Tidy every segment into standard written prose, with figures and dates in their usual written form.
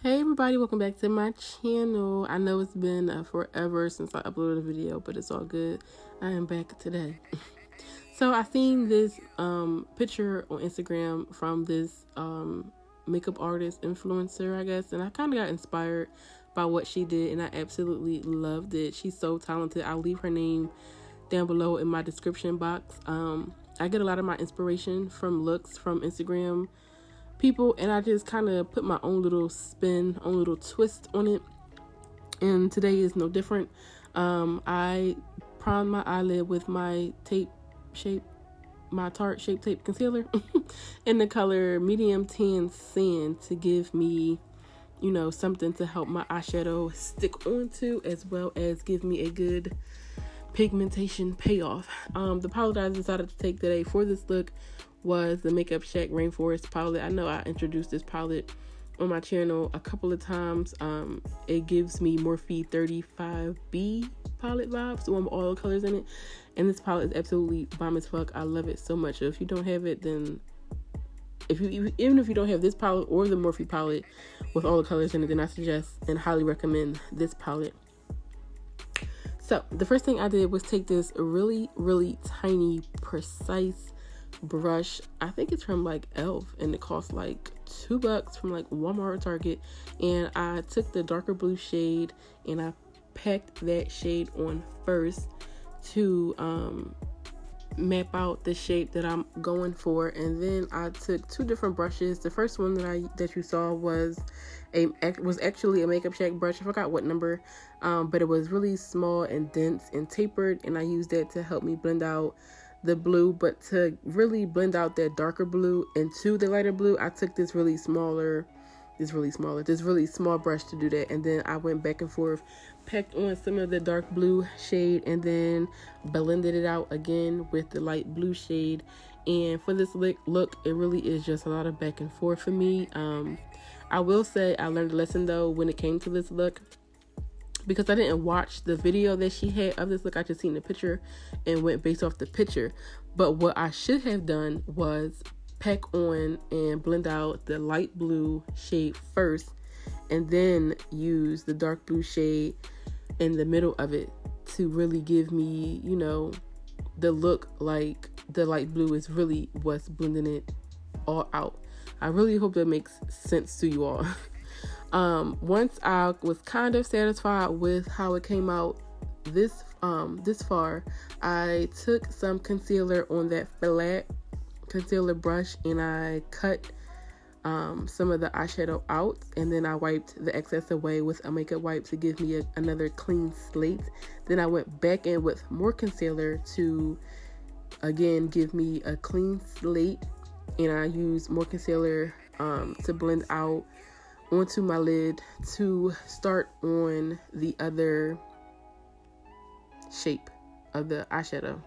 Hey everybody, welcome back to my channel. I know it's been forever since I uploaded a video, but it's all good. I am back today. So I seen this picture on Instagram from this makeup artist influencer, I guess, and I kind of got inspired by what she did, and I absolutely loved it. She's so talented. I'll leave her name down below in my description box. I get a lot of my inspiration from looks from Instagram people, and I just kind of put my own little spin, own little twist on it, and today is no different. I primed my eyelid with my Tarte Shape Tape concealer in the color medium tan sand to give me, something to help my eyeshadow stick onto, as well as give me a good pigmentation payoff. The palette I decided to take today for this look was the Makeup Shack Rainforest palette. I know I introduced this palette on my channel a couple of times. It gives me Morphe 35B palette vibes, the one with all the colors in it, and this palette is absolutely bomb as fuck. I love it so much. So if you don't have it, then even if you don't have this palette or the Morphe palette with all the colors in it, then I suggest and highly recommend this palette. So the first thing I did was take this really tiny precise brush. I think it's from like Elf, and it costs like $2 from like Walmart or Target, and I took the darker blue shade and I packed that shade on first to map out the shape that I'm going for. And then I took two different brushes. The first one that you saw was actually a Makeup Shack brush. I forgot what number, but it was really small and dense and tapered, and I used that to help me blend out the blue. But to really blend out that darker blue into the lighter blue, I took this really small brush to do that. And then I went back and forth, packed on some of the dark blue shade, and then blended it out again with the light blue shade. And for this look, it really is just a lot of back and forth for me. I will say I learned a lesson though when it came to this look, because I didn't watch the video that she had of this look. I just seen the picture and went based off the picture. But what I should have done was pack on and blend out the light blue shade first, and then use the dark blue shade in the middle of it to really give me, the look like the light blue is really what's blending it all out. I really hope that makes sense to you all. Once I was kind of satisfied with how it came out this far, I took some concealer on that flat concealer brush and I cut some of the eyeshadow out, and then I wiped the excess away with a makeup wipe to give me another clean slate. Then I went back in with more concealer to again give me a clean slate, and I used more concealer to blend out onto my lid to start on the other shape of the eyeshadow.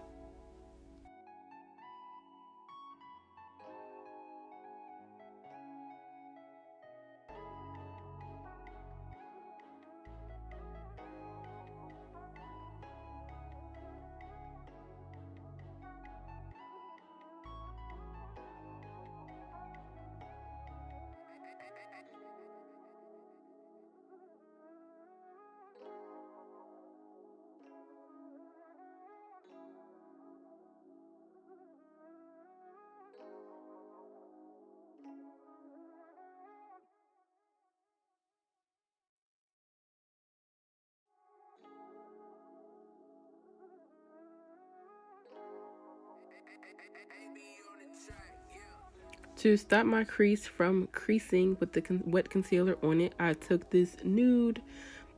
To stop my crease from creasing with the wet concealer on it, I took this nude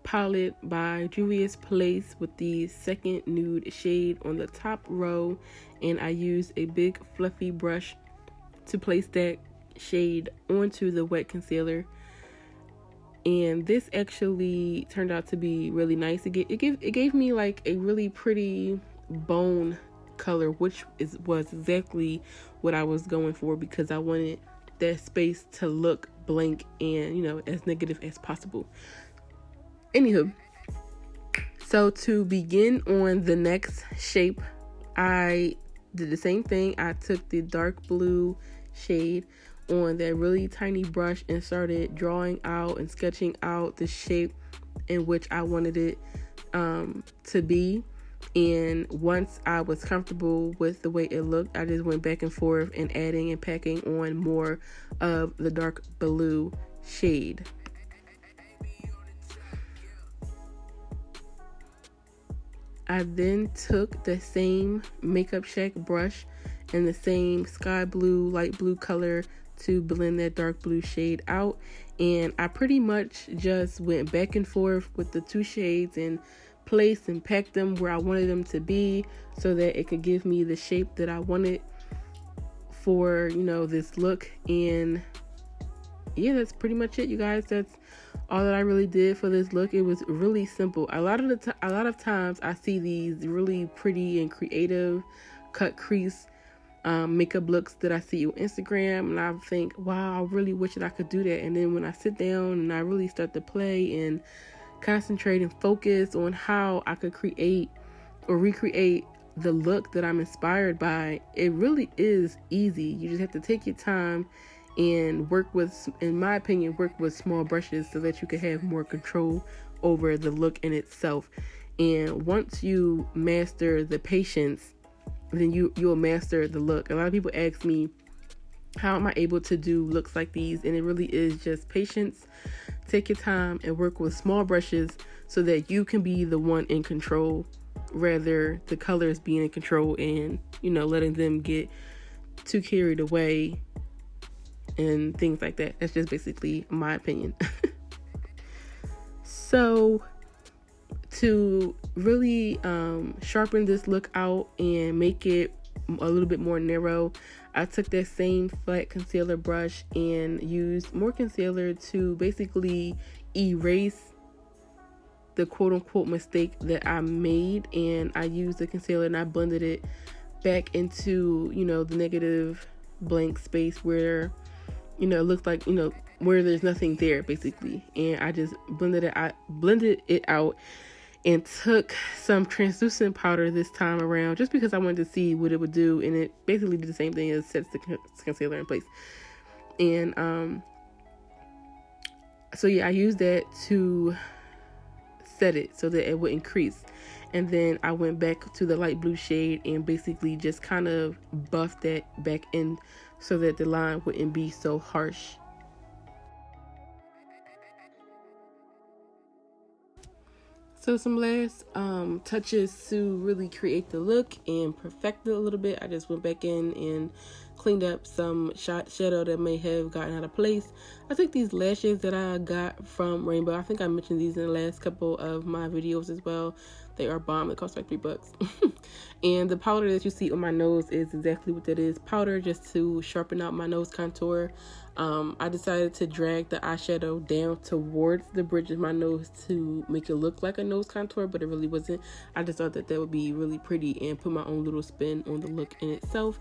palette by Juvia's Place with the second nude shade on the top row, and I used a big fluffy brush to place that shade onto the wet concealer. And this actually turned out to be really nice. It gave me like a really pretty bone color, which was exactly what I was going for, because I wanted that space to look blank and as negative as possible. Anywho, so to begin on the next shape, I did the same thing. I took the dark blue shade on that really tiny brush and started drawing out and sketching out the shape in which I wanted it to be. And once I was comfortable with the way it looked, I just went back and forth and adding and packing on more of the dark blue shade. I then took the same Makeup Shack brush and the same sky blue, light blue color to blend that dark blue shade out. And I pretty much just went back and forth with the two shades and placed and packed them where I wanted them to be so that it could give me the shape that I wanted for, you know, this look. And yeah, that's pretty much it, you guys. That's all that I really did for this look. It was really simple. A lot of times I see these really pretty and creative cut crease makeup looks that I see on Instagram, and I think, wow, I really wish that I could do that. And then when I sit down and I really start to play and concentrate and focus on how I could create or recreate the look that I'm inspired by, it really is easy. You just have to take your time and work with, in my opinion, work with small brushes so that you can have more control over the look in itself. And once you master the patience, then you'll master the look. A lot of people ask me, how am I able to do looks like these? And it really is just patience. Take your time and work with small brushes so that you can be the one in control, rather the colors being in control and, you know, letting them get too carried away and things like that. That's just basically my opinion. So to really sharpen this look out and make it a little bit more narrow, I took that same flat concealer brush and used more concealer to basically erase the quote-unquote mistake that I made. And I used the concealer and I blended it back into, you know, the negative blank space where, you know, it looks like, you know, where there's nothing there basically. And I just blended it out and took some translucent powder this time around just because I wanted to see what it would do. And it basically did the same thing as sets the concealer in place. And so yeah, I used that to set it so that it wouldn't crease. And then I went back to the light blue shade and basically just kind of buffed that back in so that the line wouldn't be so harsh. So some last touches to really create the look and perfect it a little bit. I just went back in and cleaned up some shadow that may have gotten out of place. I took these lashes that I got from Rainbow. I think I mentioned these in the last couple of my videos as well. They are bomb. It cost like $3. And the powder that you see on my nose is exactly what that is. Powder just to sharpen out my nose contour. I decided to drag the eyeshadow down towards the bridge of my nose to make it look like a nose contour, but it really wasn't. I just thought that that would be really pretty and put my own little spin on the look in itself.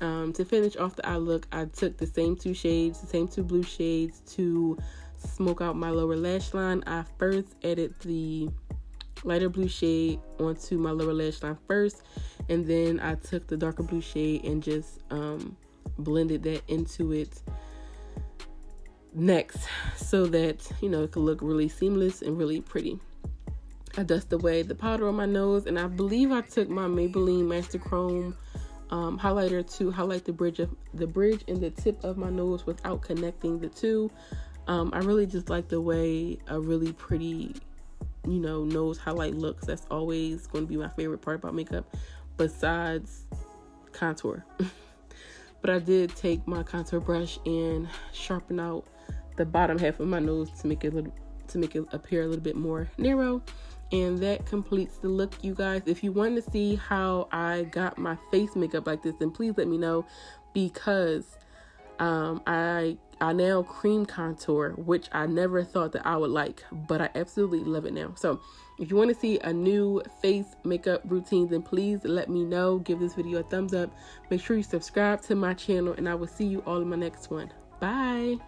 To finish off the eye look, I took the same two shades, the same two blue shades to smoke out my lower lash line. I first added the lighter blue shade onto my lower lash line first, and then I took the darker blue shade and just blended that into it next so that, you know, it could look really seamless and really pretty. I dusted away the powder on my nose, and I believe I took my Maybelline Master Chrome highlighter to highlight the bridge and the tip of my nose without connecting the two. I really just like the way a really pretty, you know, nose highlight looks. That's always going to be my favorite part about makeup besides contour. But I did take my contour brush and sharpen out the bottom half of my nose to make it appear a little bit more narrow. And that completes the look, you guys. If you want to see how I got my face makeup like this, then please let me know, because I now cream contour, which I never thought that I would like, but I absolutely love it now. So if you want to see a new face makeup routine, then please let me know. Give this video a thumbs up. Make sure you subscribe to my channel, and I will see you all in my next one. Bye.